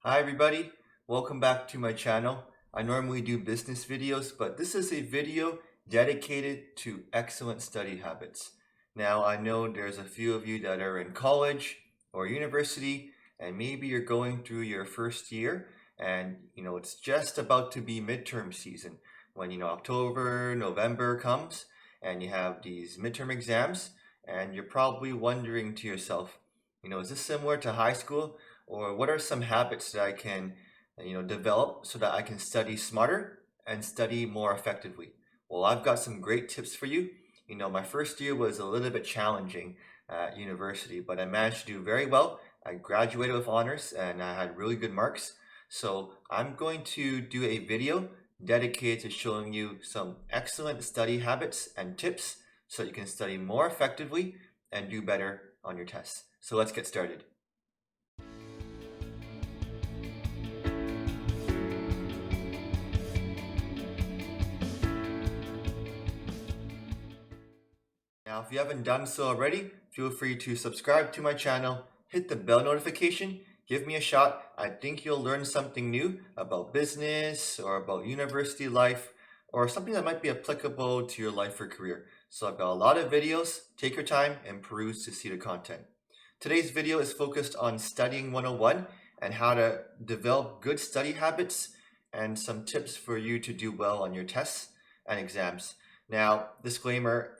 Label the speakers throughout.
Speaker 1: Hi everybody, welcome back to my channel. I normally do business videos, but this is a video dedicated to excellent study habits. Now I know there's a few of you that are in college or university, and maybe you're going through your first year and it's just about to be midterm season when October, November comes and you have these midterm exams and you're probably wondering to yourself, is this similar to high school? Or what are some habits that I can, develop so that I can study smarter and study more effectively? Well, I've got some great tips for you. My first year was a little bit challenging at university, but I managed to do very well. I graduated with honors and I had really good marks. So I'm going to do a video dedicated to showing you some excellent study habits and tips so you can study more effectively and do better on your tests. So let's get started. Now, if you haven't done so already, feel free to subscribe to my channel, hit the bell notification, give me a shot. I think you'll learn something new about business or about university life or something that might be applicable to your life or career. So I've got a lot of videos. Take your time and peruse to see the content. Today's video is focused on studying 101 and how to develop good study habits and some tips for you to do well on your tests and exams. Now, disclaimer,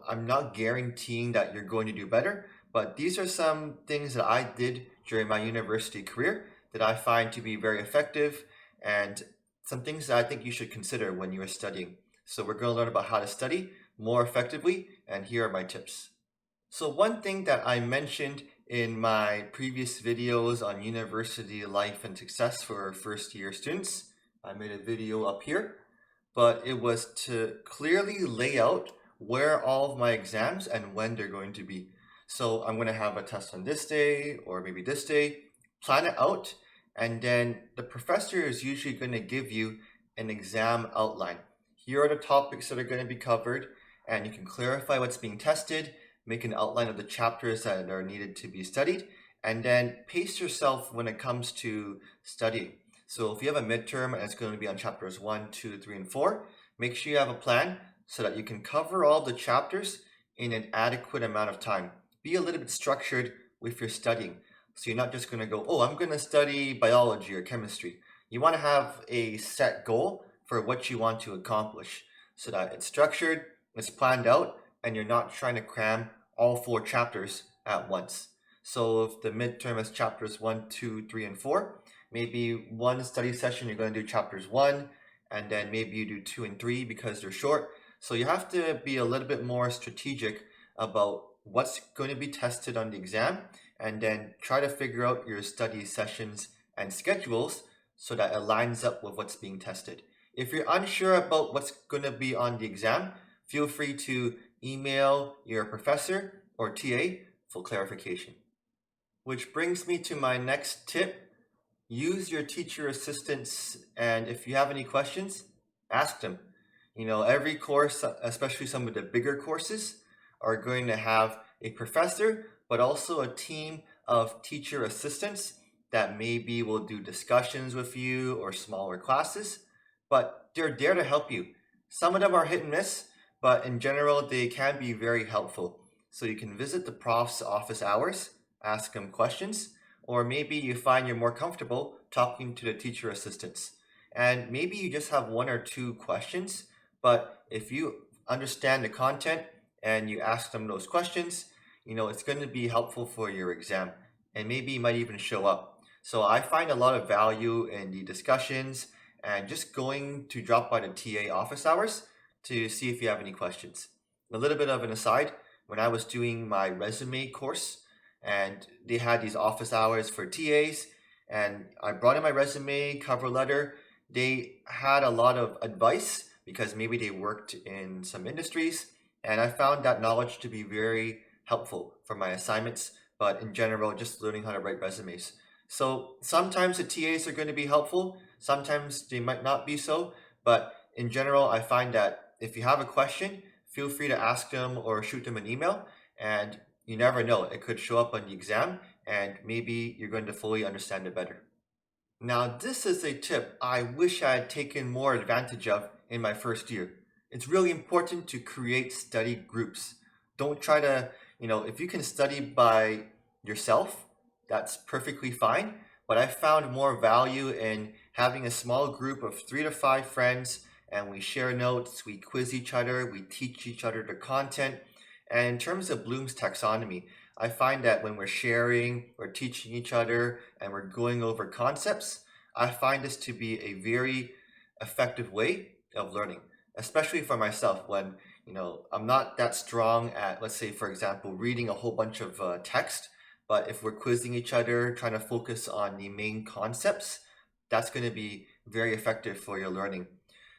Speaker 1: I'm not guaranteeing that you're going to do better, but these are some things that I did during my university career that I find to be very effective and some things that I think you should consider when you are studying. So we're going to learn about how to study more effectively, and here are my tips. So one thing that I mentioned in my previous videos on university life and success for first year students, I made a video up here, but it was to clearly lay out where all of my exams and when they're going to be. So I'm going to have a test on this day or maybe this day, plan it out, and then the professor is usually going to give you an exam outline. Here are the topics that are going to be covered, and you can clarify what's being tested, make an outline of the chapters that are needed to be studied, and then pace yourself when it comes to studying. So if you have a midterm and it's going to be on chapters 1, 2, 3, and 4, make sure you have a plan so that you can cover all the chapters in an adequate amount of time. Be a little bit structured with your studying. So you're not just going to go, oh, I'm going to study biology or chemistry. You want to have a set goal for what you want to accomplish so that it's structured, it's planned out, and you're not trying to cram all 4 chapters at once. So if the midterm is chapters 1, 2, 3, and 4, maybe one study session you're going to do chapters 1, and then maybe you do 2 and 3 because they're short. So you have to be a little bit more strategic about what's going to be tested on the exam, and then try to figure out your study sessions and schedules so that it lines up with what's being tested. If you're unsure about what's going to be on the exam, feel free to email your professor or TA for clarification. Which brings me to my next tip. Use your teacher assistants, and if you have any questions, ask them. Every course, especially some of the bigger courses, are going to have a professor, but also a team of teacher assistants that maybe will do discussions with you or smaller classes, but they're there to help you. Some of them are hit and miss, but in general, they can be very helpful. So you can visit the prof's office hours, ask them questions, or maybe you find you're more comfortable talking to the teacher assistants. And maybe you just have 1 or 2 questions, but if you understand the content and you ask them those questions, it's going to be helpful for your exam, and maybe you might even show up. So I find a lot of value in the discussions and just going to drop by the TA office hours to see if you have any questions. A little bit of an aside, when I was doing my resume course and they had these office hours for TAs, and I brought in my resume, cover letter, they had a lot of advice because maybe they worked in some industries, and I found that knowledge to be very helpful for my assignments, but in general, just learning how to write resumes. So sometimes the TAs are going to be helpful, sometimes they might not be so, but in general, I find that if you have a question, feel free to ask them or shoot them an email, and you never know, it could show up on the exam and maybe you're going to fully understand it better. Now, this is a tip I wish I had taken more advantage of in my first year. It's really important to create study groups. Don't try to, if you can study by yourself, that's perfectly fine. But I found more value in having a small group of 3 to 5 friends, and we share notes, we quiz each other, we teach each other the content. And in terms of Bloom's taxonomy, I find that when we're sharing, we're teaching each other, and we're going over concepts, I find this to be a very effective way of learning, especially for myself when, I'm not that strong at, let's say, for example, reading a whole bunch of text. But if we're quizzing each other, trying to focus on the main concepts, that's going to be very effective for your learning.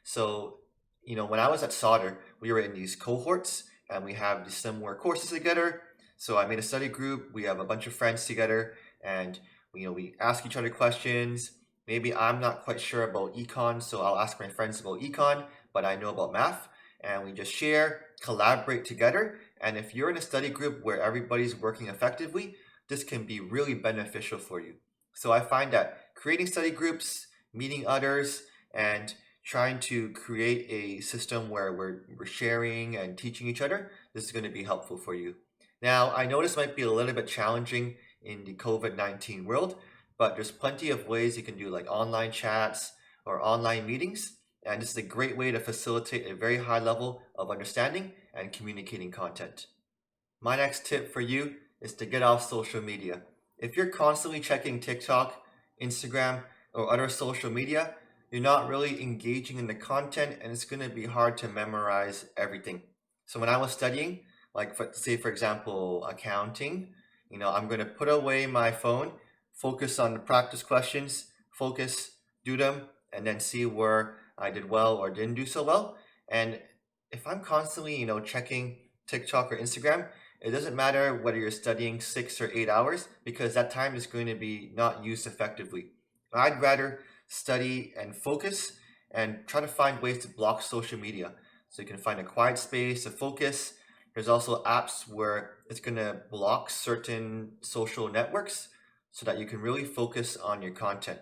Speaker 1: So, when I was at Sauder, we were in these cohorts and we have these similar courses together. So I made a study group. We have a bunch of friends together, and we ask each other questions. Maybe I'm not quite sure about econ, so I'll ask my friends about econ, but I know about math, and we just share, collaborate together. And if you're in a study group where everybody's working effectively, this can be really beneficial for you. So I find that creating study groups, meeting others, and trying to create a system where we're sharing and teaching each other, this is going to be helpful for you. Now, I know this might be a little bit challenging in the COVID-19 world, but there's plenty of ways you can do like online chats or online meetings. And this is a great way to facilitate a very high level of understanding and communicating content. My next tip for you is to get off social media. If you're constantly checking TikTok, Instagram, or other social media, you're not really engaging in the content, and it's going to be hard to memorize everything. So when I was studying, like say for example, accounting, I'm going to put away my phone, focus on the practice questions, focus, do them, and then see where I did well or didn't do so well. And if I'm constantly, checking TikTok or Instagram, it doesn't matter whether you're studying 6 or 8 hours because that time is going to be not used effectively. I'd rather study and focus and try to find ways to block social media. So you can find a quiet space to focus. There's also apps where it's going to block certain social networks so that you can really focus on your content.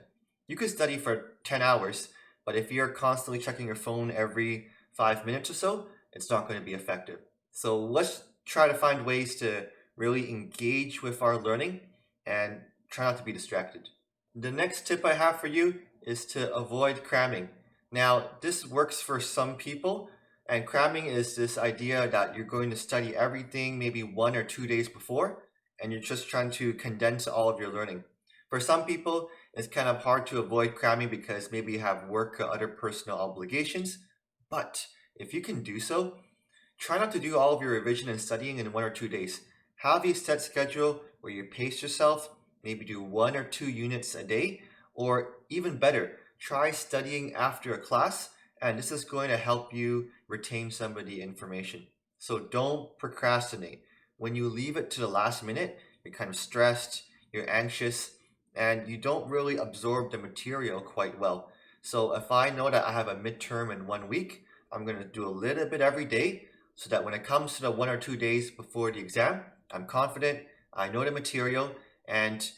Speaker 1: You could study for 10 hours, but if you're constantly checking your phone every 5 minutes or so, it's not going to be effective. So let's try to find ways to really engage with our learning and try not to be distracted. The next tip I have for you is to avoid cramming. Now, this works for some people, and cramming is this idea that you're going to study everything maybe 1 or 2 days before, and you're just trying to condense all of your learning. For some people, it's kind of hard to avoid cramming because maybe you have work or other personal obligations. But if you can do so, try not to do all of your revision and studying in 1 or 2 days. Have a set schedule where you pace yourself, maybe do 1 or 2 units a day, or even better, try studying after a class, and this is going to help you retain some of the information. So don't procrastinate. When you leave it to the last minute, you're kind of stressed, you're anxious, and you don't really absorb the material quite well. So if I know that I have a midterm in 1 week, I'm going to do a little bit every day so that when it comes to the 1 or 2 days before the exam, I'm confident, I know the material, and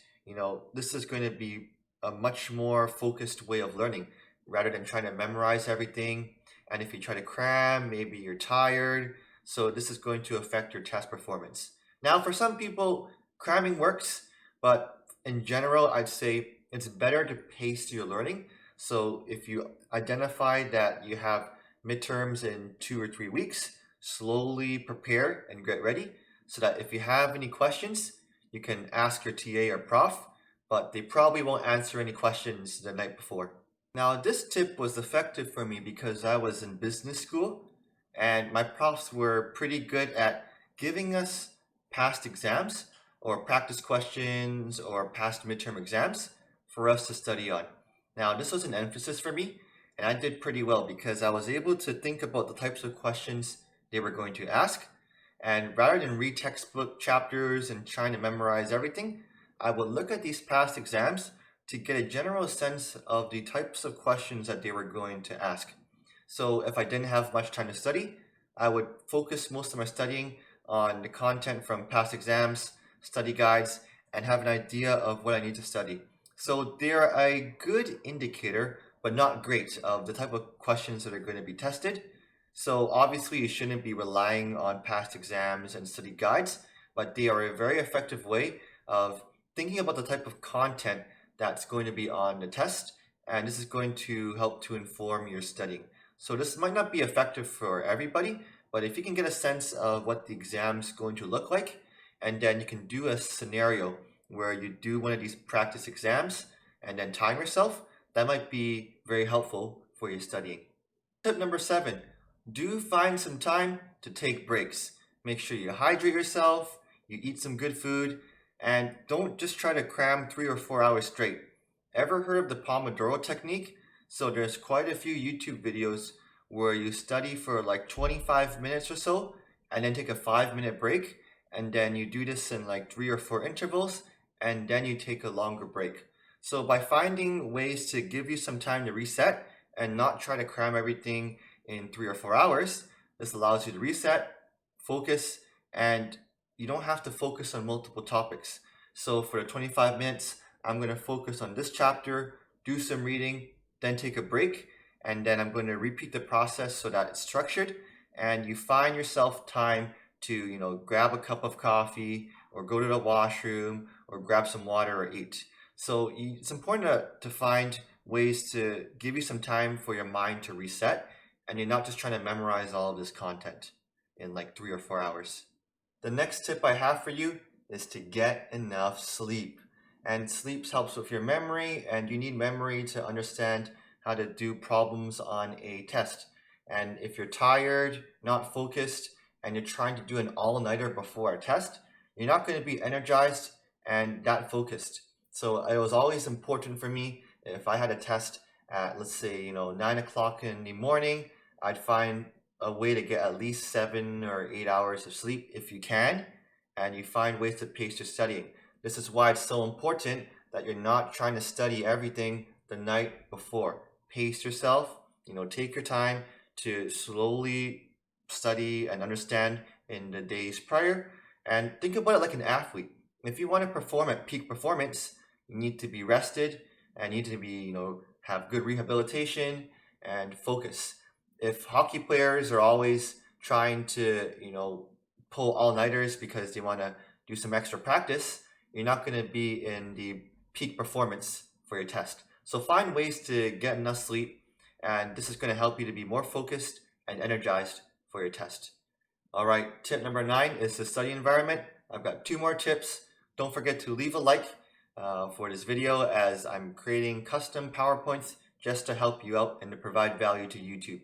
Speaker 1: this is going to be a much more focused way of learning rather than trying to memorize everything. And if you try to cram, maybe you're tired. So this is going to affect your test performance. Now, for some people, cramming works, but in general, I'd say it's better to pace your learning. So if you identify that you have midterms in 2 or 3 weeks, slowly prepare and get ready so that if you have any questions, you can ask your TA or prof, but they probably won't answer any questions the night before. Now, this tip was effective for me because I was in business school and my profs were pretty good at giving us past exams or practice questions or past midterm exams for us to study on. Now, this was an emphasis for me, and I did pretty well because I was able to think about the types of questions they were going to ask. And rather than read textbook chapters and trying to memorize everything, I would look at these past exams to get a general sense of the types of questions that they were going to ask. So if I didn't have much time to study, I would focus most of my studying on the content from past exams, study guides, and have an idea of what I need to study. So they're a good indicator, but not great, of the type of questions that are going to be tested. So obviously you shouldn't be relying on past exams and study guides, but they are a very effective way of thinking about the type of content that's going to be on the test, and this is going to help to inform your studying. So this might not be effective for everybody, but if you can get a sense of what the exam's going to look like, and then you can do a scenario where you do one of these practice exams and then time yourself, that might be very helpful for your studying. Tip number 7, do find some time to take breaks. Make sure you hydrate yourself, you eat some good food, and don't just try to cram 3 or 4 hours straight. Ever heard of the Pomodoro technique? So there's quite a few YouTube videos where you study for like 25 minutes or so and then take a 5-minute break, and then you do this in like 3 or 4 intervals, and then you take a longer break. So by finding ways to give you some time to reset and not try to cram everything in 3 or 4 hours, this allows you to reset, focus, and you don't have to focus on multiple topics. So for the 25 minutes, I'm going to focus on this chapter, do some reading, then take a break, and then I'm going to repeat the process so that it's structured, and you find yourself time to grab a cup of coffee or go to the washroom or grab some water or eat. So it's important to find ways to give you some time for your mind to reset, and you're not just trying to memorize all of this content in like 3 or 4 hours. The next tip I have for you is to get enough sleep. And sleep helps with your memory, and you need memory to understand how to do problems on a test. And if you're tired, not focused, and you're trying to do an all-nighter before a test, you're not going to be energized and that focused. So it was always important for me, if I had a test at, let's say, 9 o'clock in the morning, I'd find a way to get at least 7 or 8 hours of sleep if you can, and you find ways to pace your studying. This is why it's so important that you're not trying to study everything the night before. Pace yourself, take your time to slowly study and understand in the days prior, and think about it like an athlete. If you want to perform at peak performance, you need to be rested and you need to be, have good rehabilitation and focus. If hockey players are always trying to, pull all-nighters because they want to do some extra practice, you're not going to be in the peak performance for your test. So find ways to get enough sleep, and this is going to help you to be more focused and energized for your test. All right, tip number 9 is the study environment. I've got 2 more tips. Don't forget to leave a like for this video, as I'm creating custom PowerPoints just to help you out and to provide value to YouTube.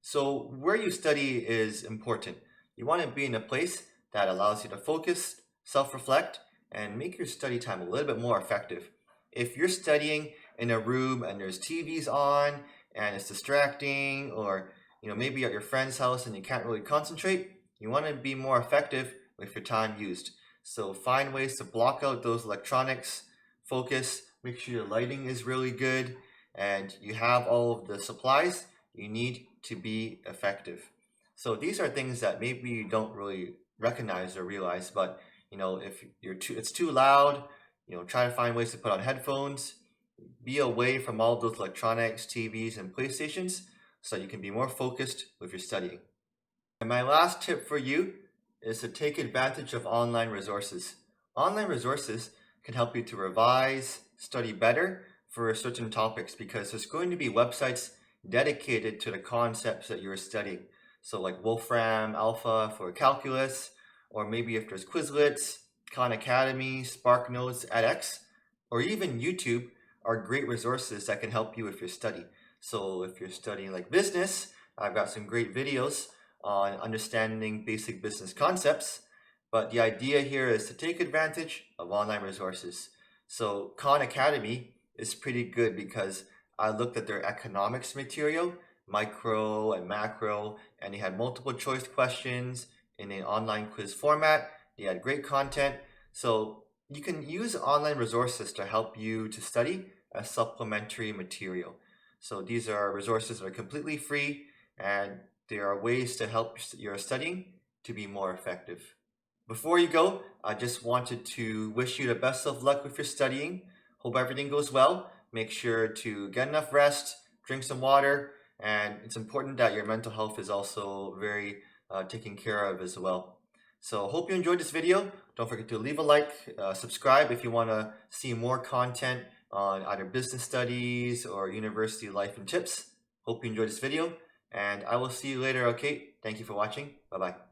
Speaker 1: So where you study is important. You want to be in a place that allows you to focus, self-reflect, and make your study time a little bit more effective. If you're studying in a room and there's TVs on and it's distracting, or maybe you're at your friend's house and you can't really concentrate, you want to be more effective with your time used. So find ways to block out those electronics, focus, make sure your lighting is really good, and you have all of the supplies you need to be effective. So these are things that maybe you don't really recognize or realize, but if it's too loud, try to find ways to put on headphones, be away from all those electronics, TVs, and PlayStations, so you can be more focused with your studying. And my last tip for you is to take advantage of online resources. Online resources can help you to revise, study better for certain topics, because there's going to be websites dedicated to the concepts that you're studying. So like Wolfram Alpha for calculus, or maybe if there's Quizlets, Khan Academy, SparkNotes, edX, or even YouTube are great resources that can help you with your study. So if you're studying like business, I've got some great videos on understanding basic business concepts, but the idea here is to take advantage of online resources. So Khan Academy is pretty good because I looked at their economics material, micro and macro, and they had multiple choice questions in an online quiz format. They had great content. So you can use online resources to help you to study as supplementary material. So these are resources that are completely free, and there are ways to help your studying to be more effective. Before you go, I just wanted to wish you the best of luck with your studying. Hope everything goes well. Make sure to get enough rest, drink some water, and it's important that your mental health is also very taken care of as well. So hope you enjoyed this video. Don't forget to leave a like, subscribe if you want to see more content on either business studies or university life and tips. Hope you enjoyed this video, and I will see you later, okay? Thank you for watching. Bye-bye.